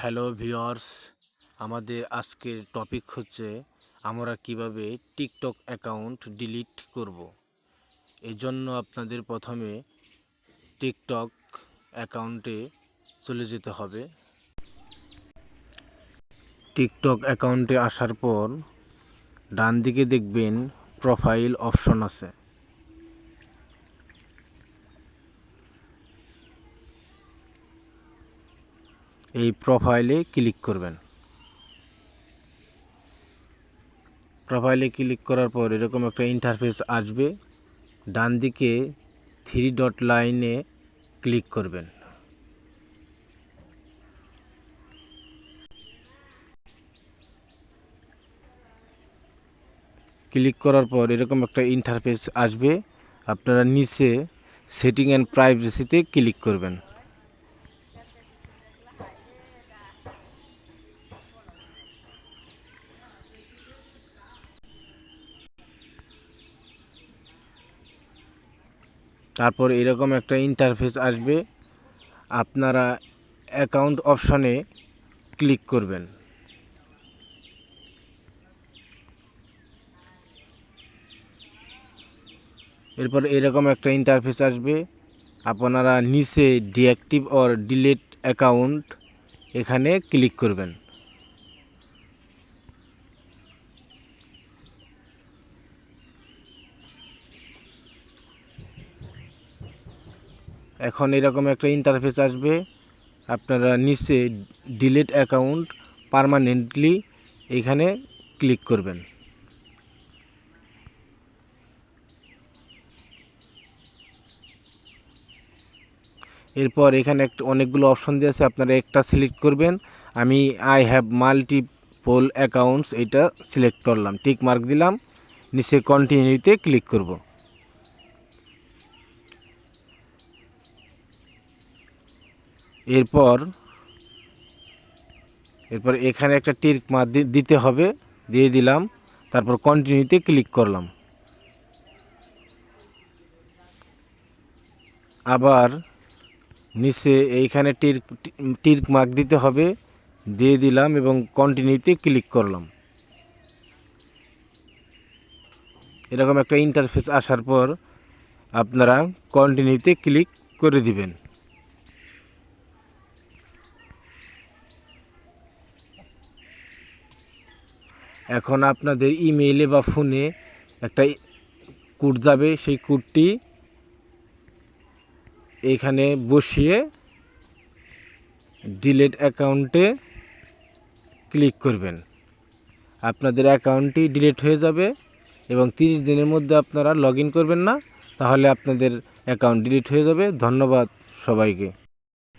Hello viewers, আমাদের আজকের topic হচ্ছে আমরা কিভাবে টিকটক অ্যাকাউন্ট ডিলিট করব। এর জন্য আপনাদের প্রথমে টিকটক অ্যাকাউন্টে চলে যেতে হবে। টিকটক অ্যাকাউন্টে আসার পর ডান দিকে দেখবেন প্রোফাইল অপশন আছে। এই প্রোফাইলে ক্লিক করবেন। প্রোফাইলে ক্লিক করার পর এরকম একটা ইন্টারফেস আসবে। ডান দিকে 3 ডট লাইনে ক্লিক করবেন। ক্লিক করার পর এরকম একটা ইন্টারফেস আসবে। আপনারা নিচে সেটিং অ্যান্ড প্রাইভেসিতে ক্লিক করবেন। তারপর এরকম একটা ইন্টারফেস আসবে। আপনারা অ্যাকাউন্ট অপশনে ক্লিক করবেন। এরপর এরকম একটা ইন্টারফেস আসবে। আপনারা নিচে ডিঅ্যাক্টিভ অর ডিলিট অ্যাকাউন্ট এখানে ক্লিক করবেন। এখন এরকম একটা ইন্টারফেস আসবে। আপনারা নিচে ডিলিট অ্যাকাউন্ট পার্মানেন্টলি এখানে ক্লিক করবেন। এরপর এখানে অনেকগুলো অপশন দিয়ে আছে, আপনারা একটা সিলেক্ট করবেন। আমি আই হ্যাভ মাল্টিপল অ্যাকাউন্টস এটা সিলেক্ট করলাম, টিক মার্ক দিলাম, নিচে কন্টিনিউতে ক্লিক করব। এরপর এখানে একটা টিক মার্ক দিতে হবে, দিয়ে দিলাম। তারপর কন্টিনিউতে ক্লিক করলাম। আবার নিচে এইখানে টিক মার্ক দিতে হবে, দিয়ে দিলাম এবং কন্টিনিউতে ক্লিক করলাম। এরকম একটা ইন্টারফেস আসার পর আপনারা কন্টিনিউতে ক্লিক করে দিবেন। এখন আপনাদের ইমেইলে বা ফোনে একটা কোড যাবে, সেই কোডটি এখানে বসিয়ে ডিলিট অ্যাকাউন্টে ক্লিক করবেন। আপনাদের অ্যাকাউন্টটি ডিলিট হয়ে যাবে এবং 30 দিনের মধ্যে আপনারা লগ ইন করবেন না, তাহলে আপনাদের অ্যাকাউন্ট ডিলিট হয়ে যাবে। ধন্যবাদ সবাইকে।